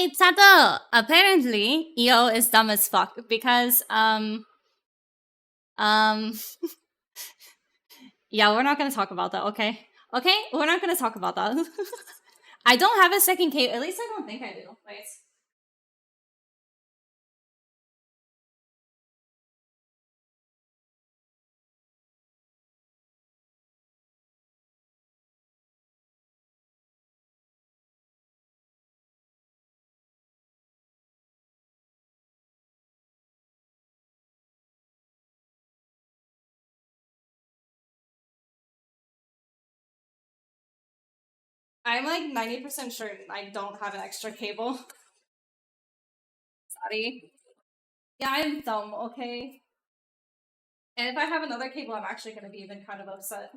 Okay, Sato. Apparently, Io is dumb as fuck because yeah, we're not gonna talk about that. Okay, okay, we're not gonna talk about that. I don't have a second cable. At least I don't think I do. Wait. I'm like 90% sure I don't have an extra cable. Sorry. Yeah, I'm dumb, okay? And if I have another cable, I'm actually gonna be even kind of upset.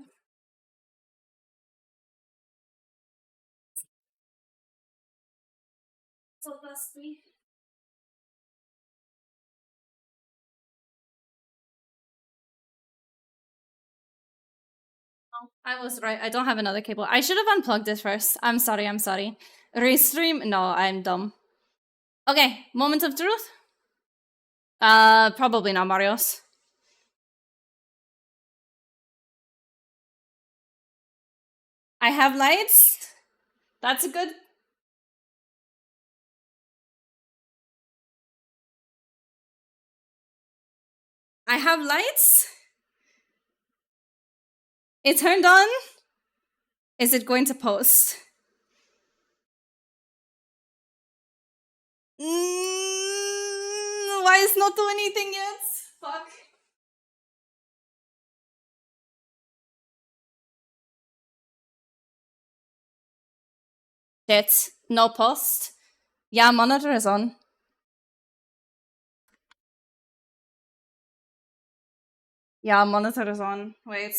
So that's me. Oh, I was right. I don't have another cable. I should have unplugged it first. I'm sorry, I'm sorry. Restream? No, I'm dumb. Okay, moment of truth? Probably not Mario's. I have lights. That's a good. I have lights. It turned on. Is it going to post? Why is not doing anything yet? Fuck. Shit. No post. Yeah, monitor is on. Yeah, monitor is on. Wait.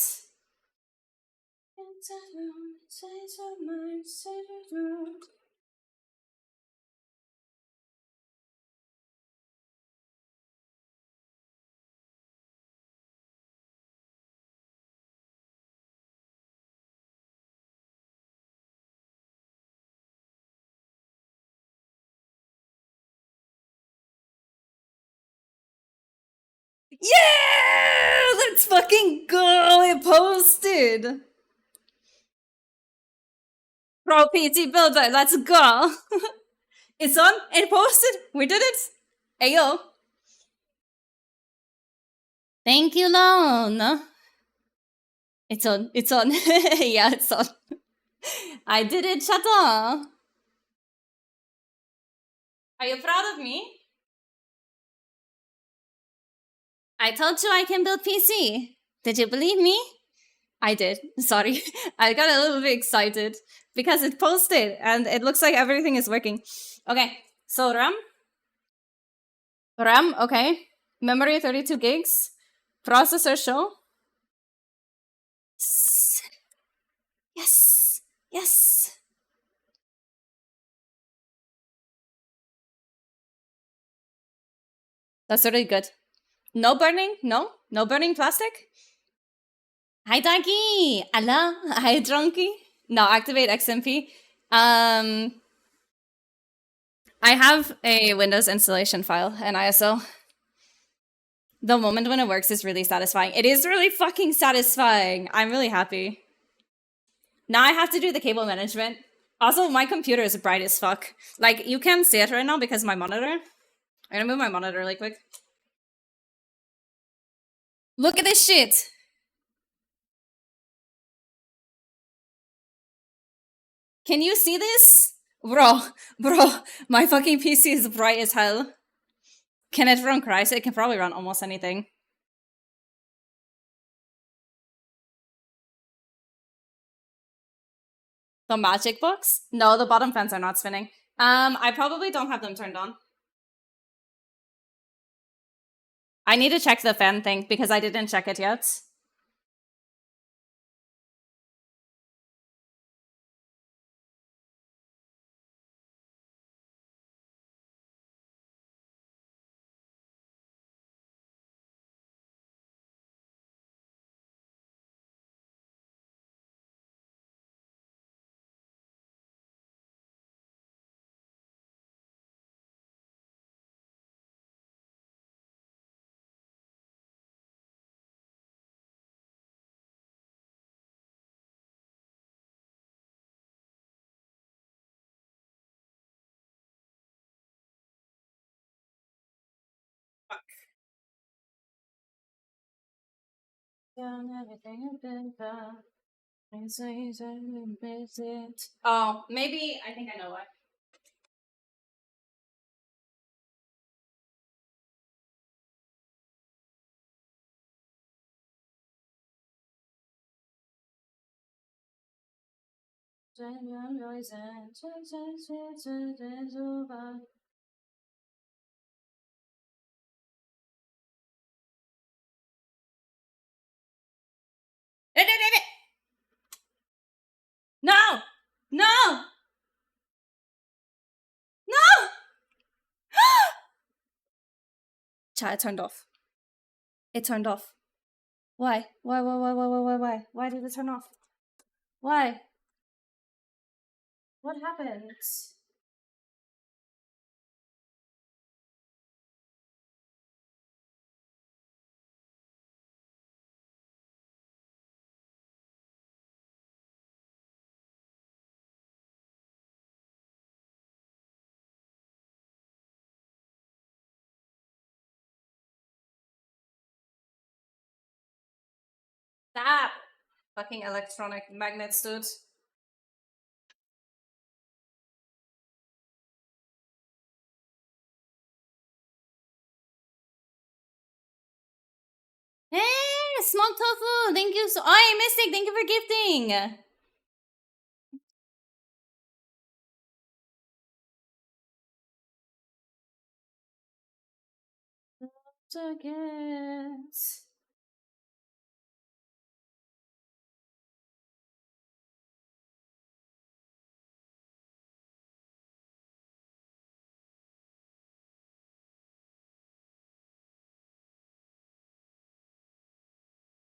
Yeah! Let's fucking go! It posted! Pro PT Builder, let's go! It's on? It posted! We did it! Ayo! Thank you, Lone! It's on. It's on. Yeah, it's on. I did it, Chateau! Are you proud of me? I told you I can build PC. Did you believe me? I did. Sorry. I got a little bit excited because it posted and it looks like everything is working. Okay, so RAM. RAM, okay. Memory 32 gigs. Processor show. Yes. Yes. That's really good. No burning? No? No burning plastic? Hi, Doggy! Hello? Hi, Drunky? No, activate XMP. I have a Windows installation file, an ISO. The moment when it works is really satisfying. It is really fucking satisfying. I'm really happy. Now I have to do the cable management. Also, my computer is bright as fuck. Like, you can't see it right now because of my monitor. I'm gonna move my monitor really quick. Look at this shit! Can you see this? Bro, my fucking PC is bright as hell. Can it run Crysis? It can probably run almost anything. The magic books? No, the bottom fans are not spinning. I probably don't have them turned on. I need to check the fan thing because I didn't check it yet. Oh, maybe I think I know why. No! No! No! Chat, it turned off. It turned off. Why? Why? Why did it turn off? Why? What happened? Stop! Fucking electronic magnets, dude. Hey, smoked tofu! Thank you so. Oh, Mystic, thank you for gifting!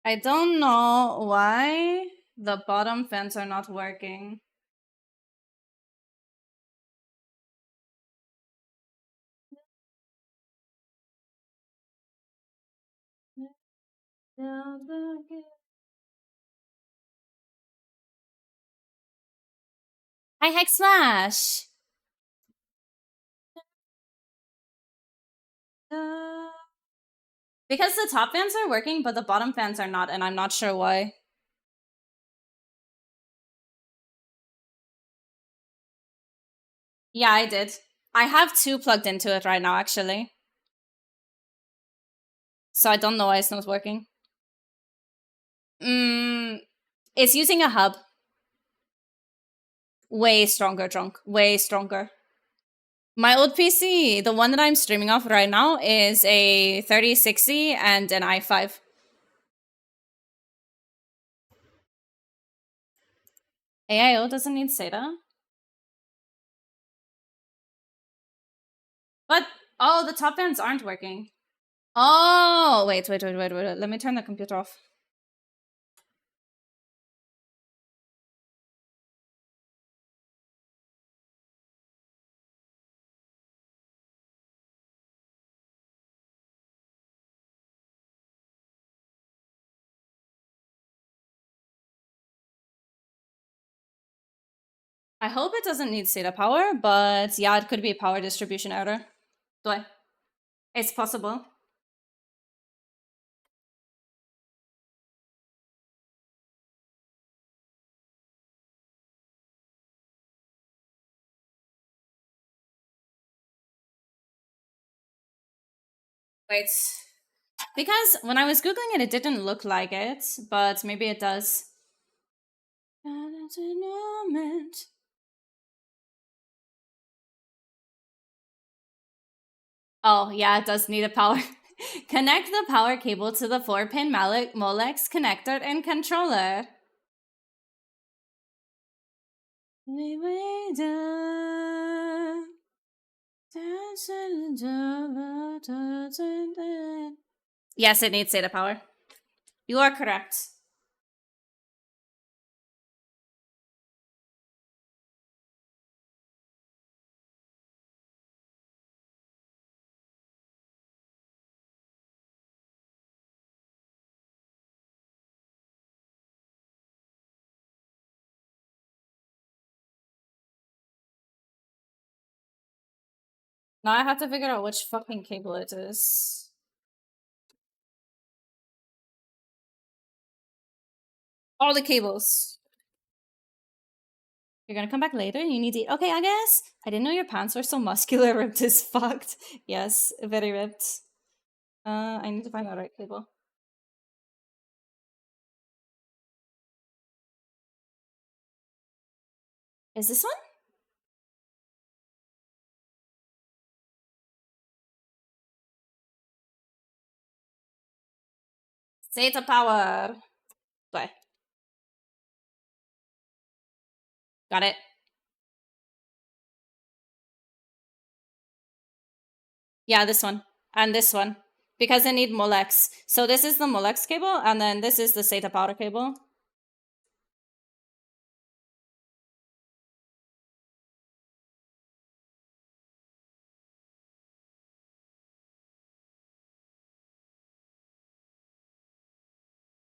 I don't know why the bottom fans are not working. Hi, Hex Slash! Because the top fans are working, but the bottom fans are not, and I'm not sure why. Yeah, I did. I have 2 plugged into it right now, actually. So I don't know why it's not working. It's using a hub. Way stronger, drunk. Way stronger. My old PC, the one that I'm streaming off right now, is a 3060 and an i5. AIO doesn't need SATA. But, oh, the top fans aren't working. Oh, wait. Let me turn the computer off. I hope it doesn't need SATA power, but yeah, it could be a power distribution error. It's possible. Wait. Because when I was Googling it, it didn't look like it, but maybe it does. Oh, yeah, it does need a power. Connect the power cable to the 4-pin Molex connector and controller. Yes, it needs SATA power. You are correct. Now I have to figure out which fucking cable it is. All the cables. You're gonna come back later? You need to eat. Okay, I guess. I didn't know your pants were so muscular. Ripped as fucked. Yes, very ripped. I need to find the right cable. Is this one? Zeta power. Bye. Got it. Yeah, this one. And this one. Because I need Molex. So this is the Molex cable, and then this is the Zeta power cable.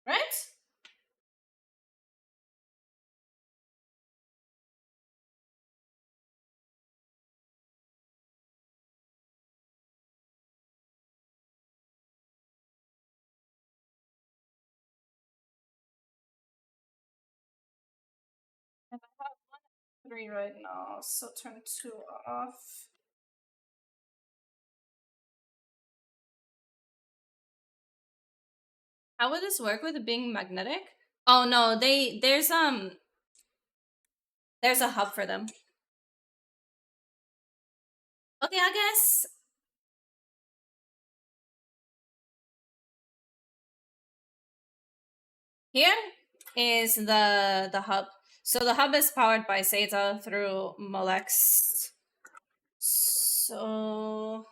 Right? And I have 1 and 3 right now, so turn 2 off. How would this work with it being magnetic? Oh no, there's a hub for them. Okay, I guess here is the hub. So the hub is powered by Zeta through Molex. So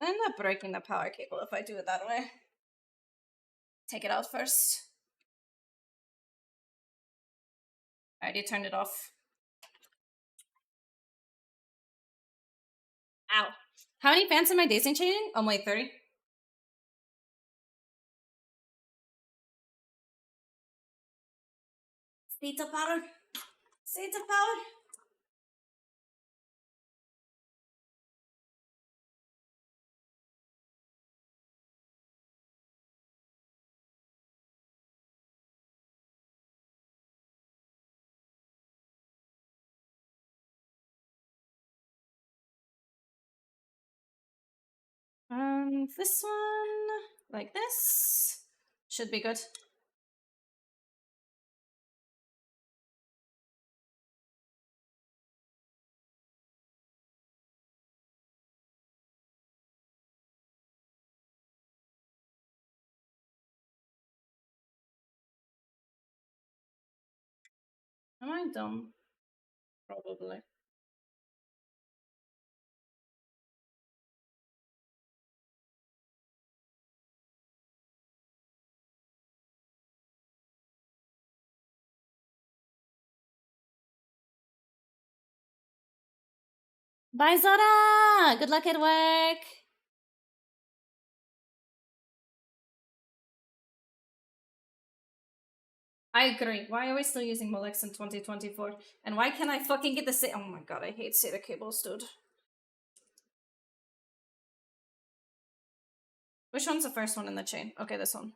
I end up breaking the power cable if I do it that way. Take it out first. I already turned it off. Ow. How many fans am I daisy chaining? Oh, wait, 30. Zeta power. Zeta power. This one, like this, should be good. Am I dumb? Probably. Bye, Zora! Good luck at work! I agree. Why are we still using Molex in 2024? And why can't I fucking get the same? Oh my god, I hate SATA cables, dude. Which one's the first one in the chain? Okay, this one.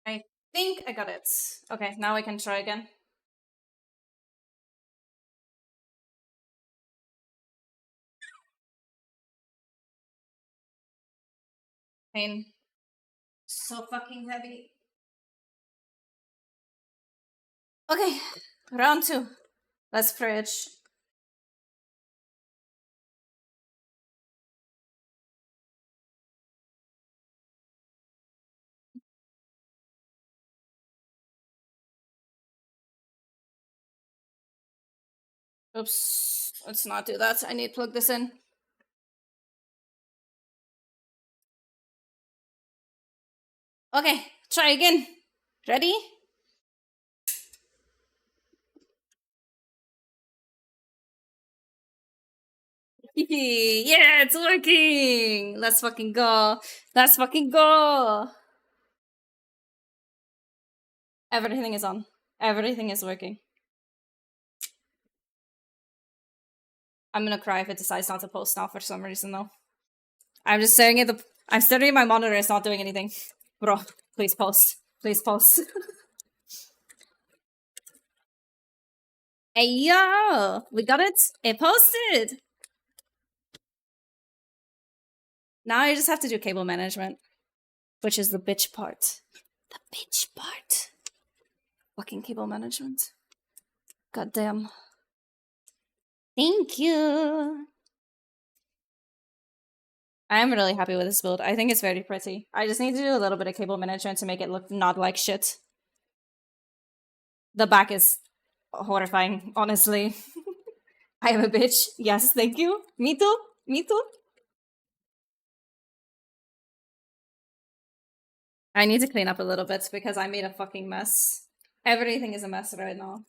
I think I got it. Okay, now we can try again. Pain. So fucking heavy. Okay, round 2. Let's bridge. Oops, let's not do that. I need to plug this in. Okay, try again. Ready? Yeah, it's working. Let's fucking go. Let's fucking go. Everything is on. Everything is working. I'm gonna cry if it decides not to post now for some reason though. I'm just staring at I'm staring at my monitor, it's not doing anything. Bro, please post. Please post. Hey yo! We got it! It posted! Now I just have to do cable management. Which is the bitch part. The bitch part. Fucking cable management. God damn. Thank you! I'm really happy with this build. I think it's very pretty. I just need to do a little bit of cable management to make it look not like shit. The back is horrifying, honestly. I am a bitch. Yes, thank you. Me too. Me too. I need to clean up a little bit because I made a fucking mess. Everything is a mess right now.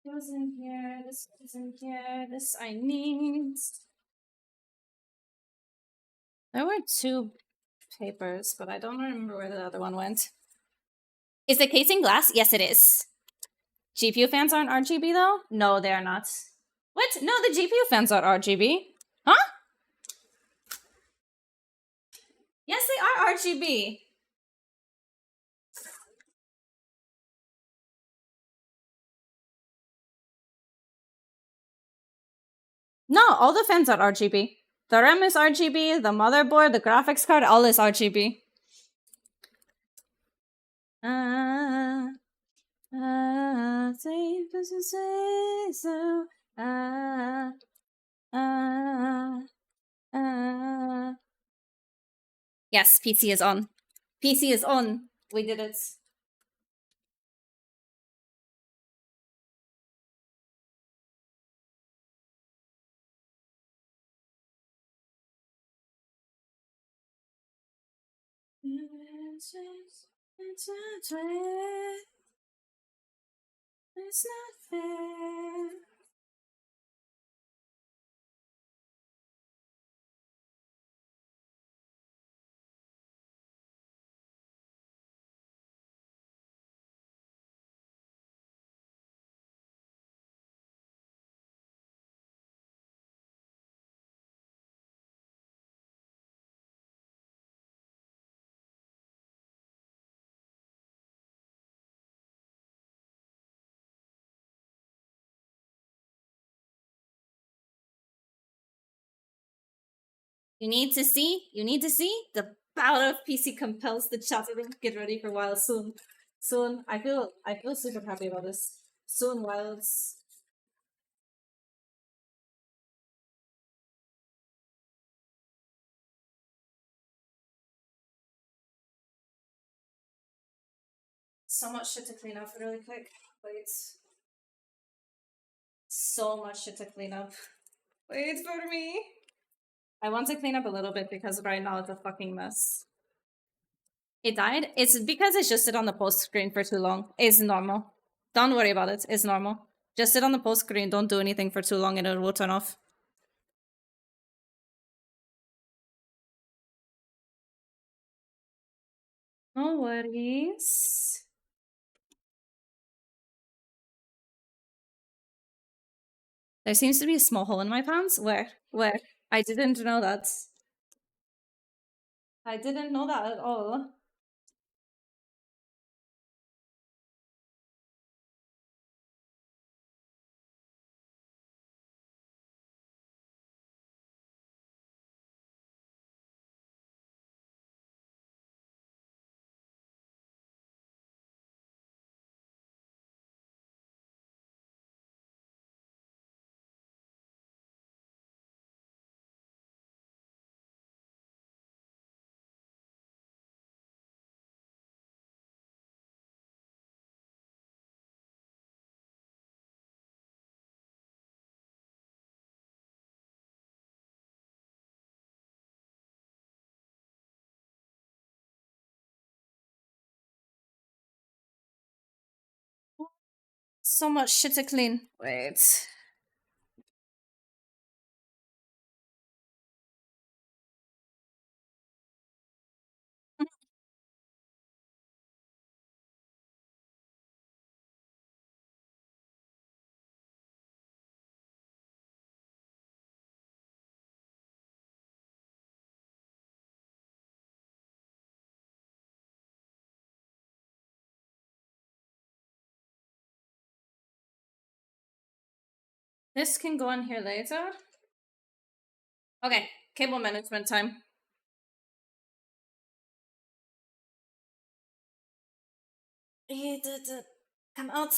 Goes in here, this goes in here, this I need. There were 2 papers, but I don't remember where the other one went. Is the casing glass? Yes, it is. GPU fans aren't RGB though? No, they are not. What? No, the GPU fans are RGB. Huh? Yes, they are RGB. No, all the fans are RGB. The RAM is RGB, the motherboard, the graphics card, all is RGB. Safe doesn't say so. Yes, PC is on. PC is on. We did it. It's not fair. You need to see the power of PC compels the chat room. Get ready for wild soon. Soon. I feel super happy about this. Soon wilds. So much shit to clean up really quick. Wait. So much shit to clean up. Wait for me. I want to clean up a little bit because right now it's a fucking mess. It died? It's because it's just sit on the post screen for too long. It's normal. Don't worry about it. It's normal. Just sit on the post screen, don't do anything for too long and it will turn off. No worries. There seems to be a small hole in my pants. Where? Where? I didn't know that. I didn't know that at all. So much shit to clean. Wait. This can go on here later. Okay, cable management time. Come out.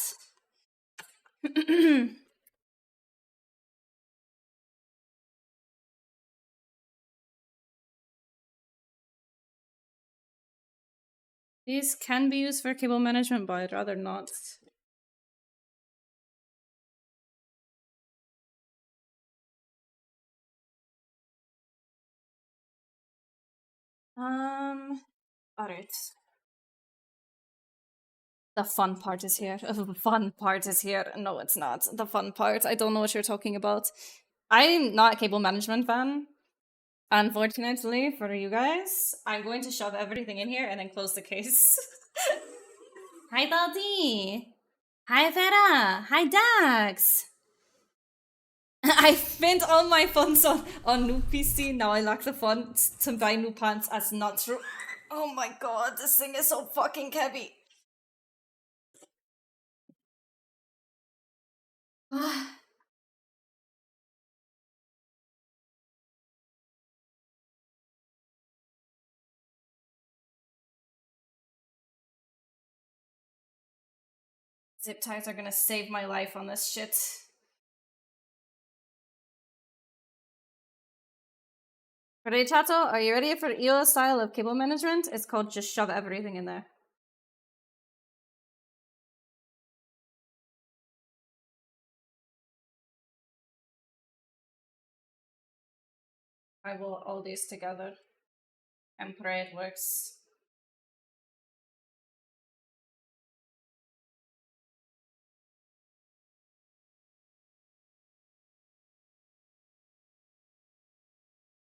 These can be used for cable management, but I'd rather not. Alright. The fun part is here. The fun part is here. No, it's not. The fun part. I don't know what you're talking about. I'm not a cable management fan. Unfortunately for you guys, I'm going to shove everything in here and then close the case. Hi, Baldi. Hi, Vera. Hi, Dax. I spent all my funds on new PC. Now I lack the funds to buy new pants. That's not true. Oh my god, this thing is so fucking heavy. Zip ties are gonna save my life on this shit. Ready, Chato? Are you ready for Iolas style of cable management? It's called just shove everything in there. I will all these together and pray it works.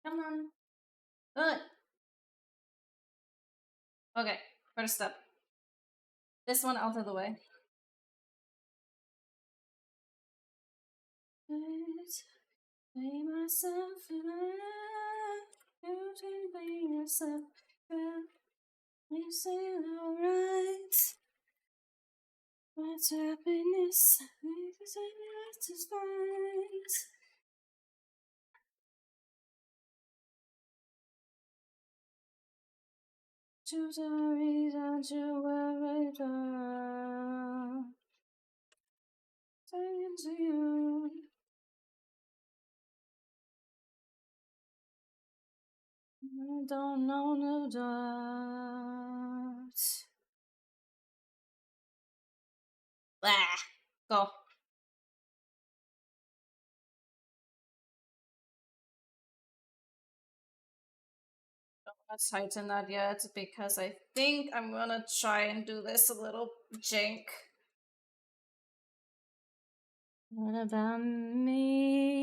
Come on. Good. Okay, first step. This one out of the way. Play myself you play yourself. You say alright. What's happiness? Because I have to find. Choose a reason to wear it down. Saying to you. I don't know no doubt. Blah. Go. Let's tighten that yet because I think I'm gonna try and do this a little jank. What about me?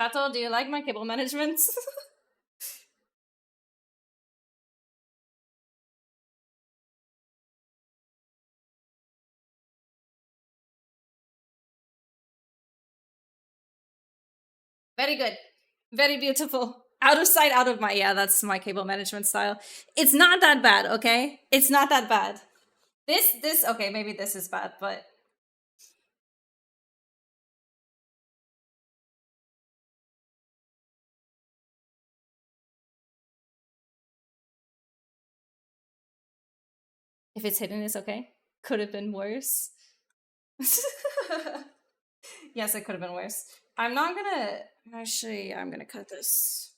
Tato, do you like my cable management? Very good. Very beautiful. Out of sight, out of mind. Yeah, that's my cable management style. It's not that bad, okay? It's not that bad. This, okay, maybe this is bad, but if it's hidden, it's okay. Could have been worse. Yes, it could have been worse. I'm not gonna. Actually, I'm gonna cut this.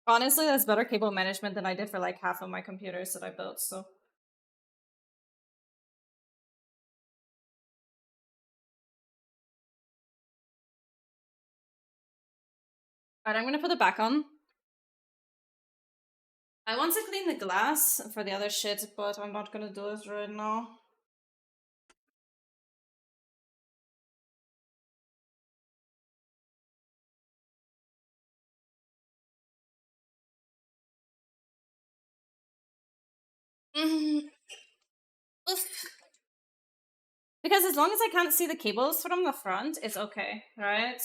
Honestly, that's better cable management than I did for like half of my computers that I built, so. Alright, I'm gonna put it back on. I want to clean the glass for the other shit, but I'm not gonna do it right now. Because as long as I can't see the cables from the front, it's okay, right?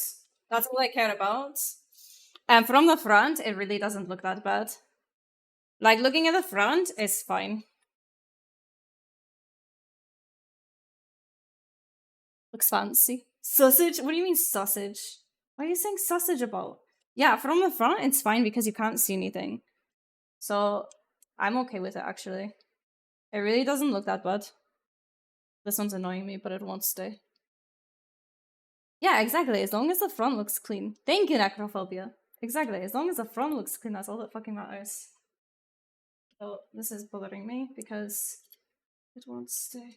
That's all I care about. And from the front, it really doesn't look that bad. Like, looking at the front is fine. Looks fancy. Sausage? What do you mean sausage? What are you saying sausage about? Yeah, from the front, it's fine because you can't see anything. So, I'm okay with it, actually. It really doesn't look that bad. This one's annoying me, but it won't stay. Yeah, exactly. As long as the front looks clean. Thank you, Necrophobia. Exactly. As long as the front looks clean, that's all that fucking matters. So this is bothering me because it won't stay.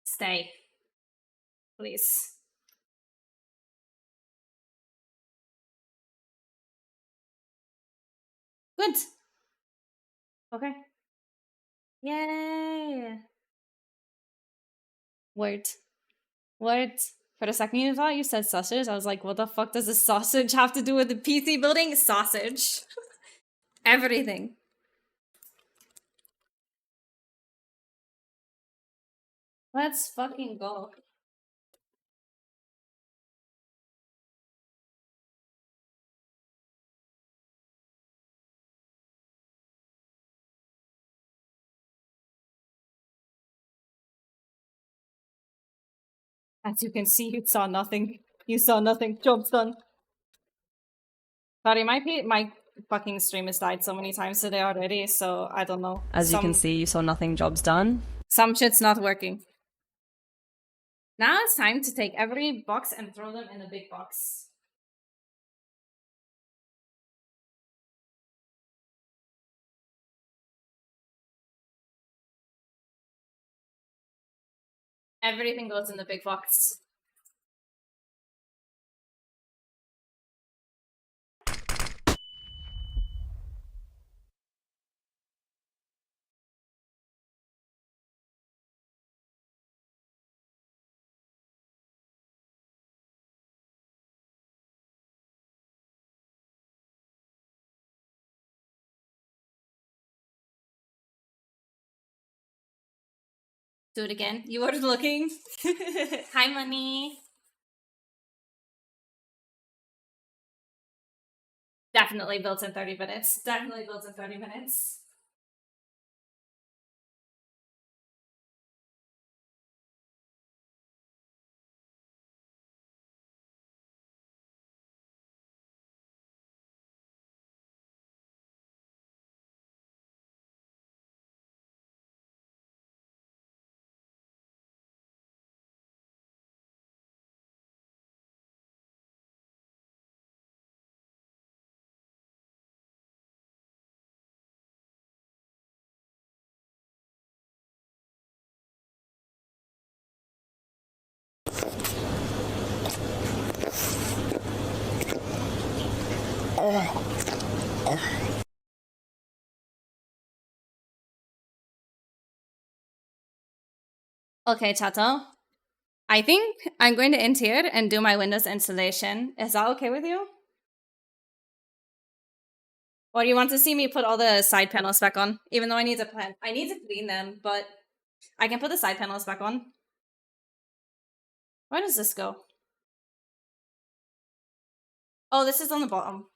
Stay. Please. Good. Okay. Yay. Word. Word. For a second you thought you said sausage. I was like, what the fuck does a sausage have to do with the PC building? Sausage. Everything. Let's fucking go. As you can see, you saw nothing. You saw nothing. Job's done. Sorry, my fucking stream has died so many times today already, so I don't know. As you can see, you saw nothing, job's done. Some shit's not working. Now it's time to take every box and throw them in a big box. Everything goes in the big box. Do it again. You were looking. Hi, money. Definitely built in 30 minutes. Definitely built in 30 minutes. Okay, Chato. I think I'm going to end here and do my Windows installation. Is that okay with you? Or do you want to see me put all the side panels back on? Even though I need to clean them, but I can put the side panels back on. Where does this go? Oh, this is on the bottom.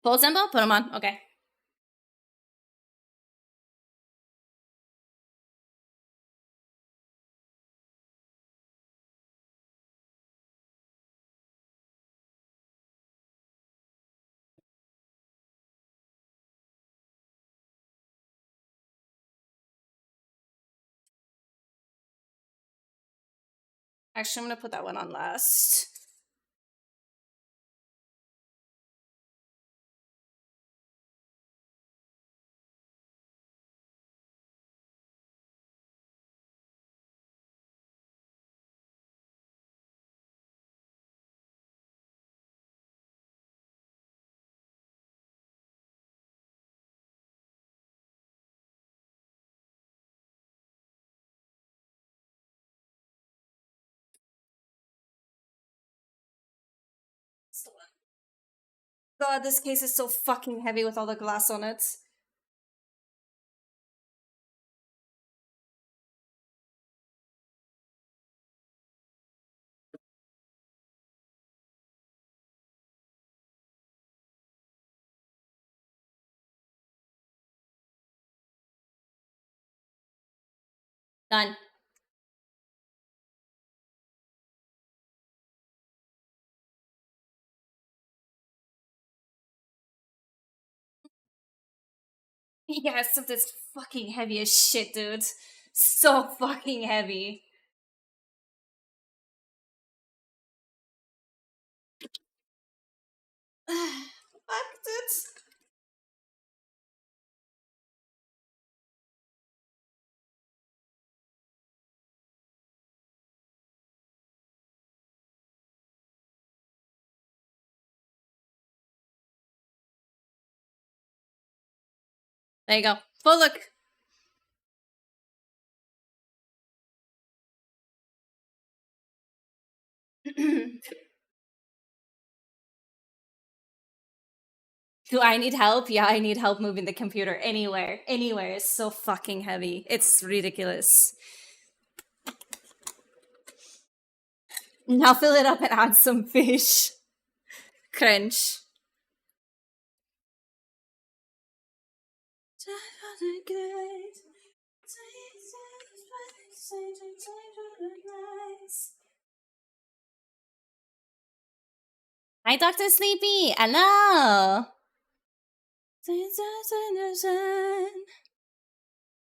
Full symbol? Put them on. Okay. Actually, I'm gonna put that one on last. God, this case is so fucking heavy with all the glass on it. Done. Yeah, stuff that's fucking heavy as shit, dude. So fucking heavy. Fuck, dude. There you go. Full look. Do I need help? Yeah, I need help moving the computer anywhere. Anywhere. It's so fucking heavy. It's ridiculous. Now fill it up and add some fish. Crunch. Hi, Dr. Sleepy. Hello.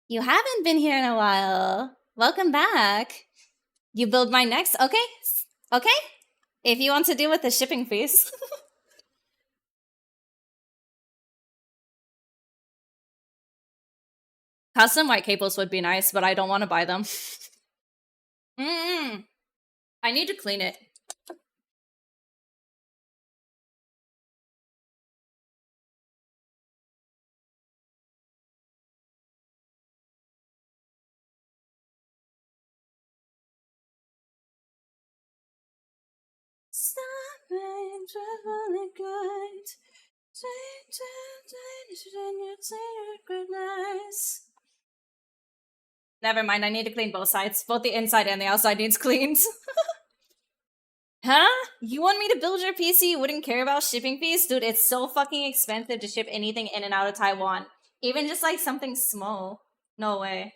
You haven't been here in a while. Welcome back. You build my next. Okay. Okay. If you want to deal with the shipping fees. Custom white cables would be nice, but I don't want to buy them. I need to clean it. Something really good. Never mind, I need to clean both sides. Both the inside and the outside needs cleaned. Huh? You want me to build your PC? You wouldn't care about shipping fees? Dude, it's so fucking expensive to ship anything in and out of Taiwan. Even just like something small. No way.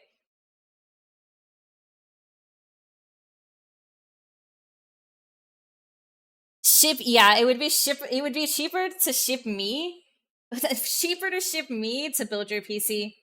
Yeah, it would be cheaper to ship me. Cheaper to ship me to build your PC.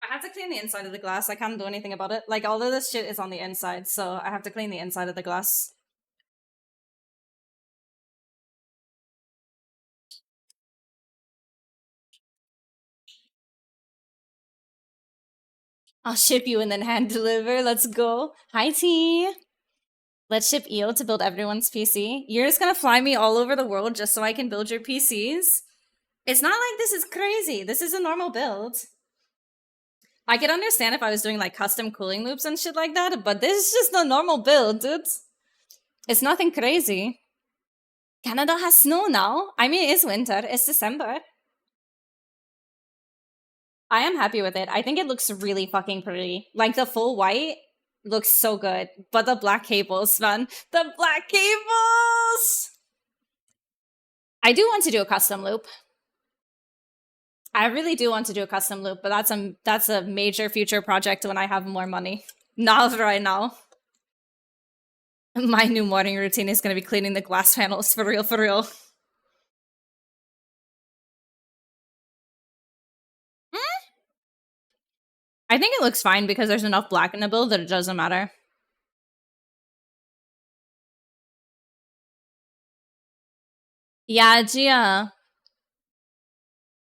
I have to clean the inside of the glass. I can't do anything about it. Like, all of this shit is on the inside, so I have to clean the inside of the glass. I'll ship you and then hand deliver. Let's go. Hi, T. Let's ship EO to build everyone's PC. You're just gonna fly me all over the world just so I can build your PCs? It's not like this is crazy. This is a normal build. I could understand if I was doing like custom cooling loops and shit like that, but this is just a normal build, dude. It's nothing crazy. Canada has snow now. I mean, it's winter. It's December. I am happy with it. I think it looks really fucking pretty. Like, the full white looks so good. But the black cables, man. The black cables! I do want to do a custom loop. I really do want to do a custom loop, but that's a major future project when I have more money. Not right now. My new morning routine is going to be cleaning the glass panels, for real, for real. I think it looks fine because there's enough black in the build that it doesn't matter. Yeah, Gia.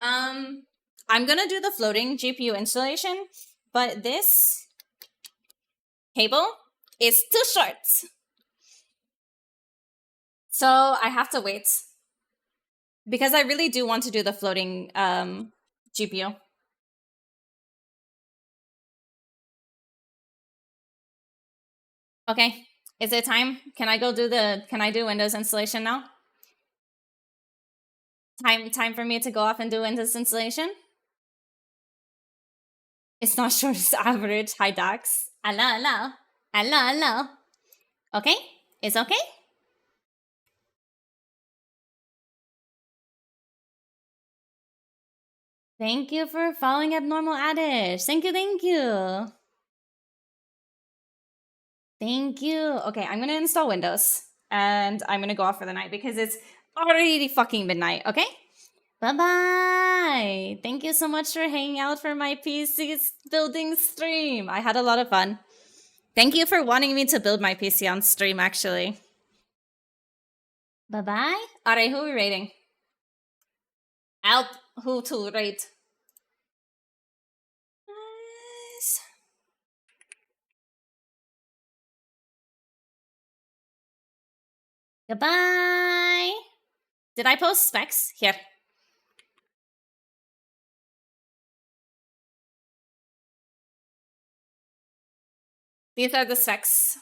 I'm gonna do the floating GPU installation, but this cable is too short. So I have to wait. Because I really do want to do the floating GPU. Okay, is it time? Can I do Windows installation now? Time for me to go off and do Windows installation? It's not short, it's average. Hi, Dax. Hello. Okay? It's okay? Thank you for following Abnormal Addish. Thank you. Thank you. Okay, I'm gonna install Windows. And I'm gonna go off for the night because it's already fucking midnight, okay? Bye-bye. Thank you so much for hanging out for my PC building stream. I had a lot of fun. Thank you for wanting me to build my PC on stream, actually. Bye-bye. Alright, who are we rating? Help. Who to rate? Nice. Goodbye. Did I post specs? Here. These are the specs.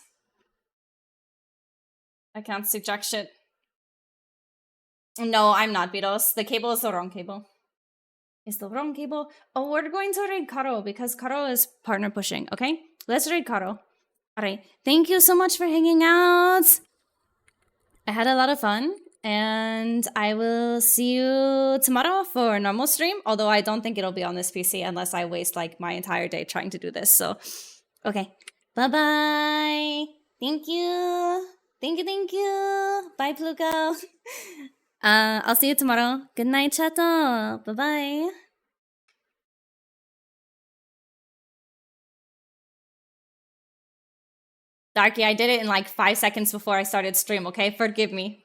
I can't see jack shit. No, I'm not, Beatles. The cable is the wrong cable. It's the wrong cable. Oh, we're going to raid Karo because Karo is partner pushing, okay? Let's raid Karo. Alright, thank you so much for hanging out. I had a lot of fun, and I will see you tomorrow for a normal stream, although I don't think it'll be on this PC unless I waste like my entire day trying to do this, so... Okay, bye-bye! Thank you! Thank you! Bye, Pluko! I'll see you tomorrow. Good night, chato! Bye-bye! Darky, I did it in like 5 seconds before I started stream, okay? Forgive me.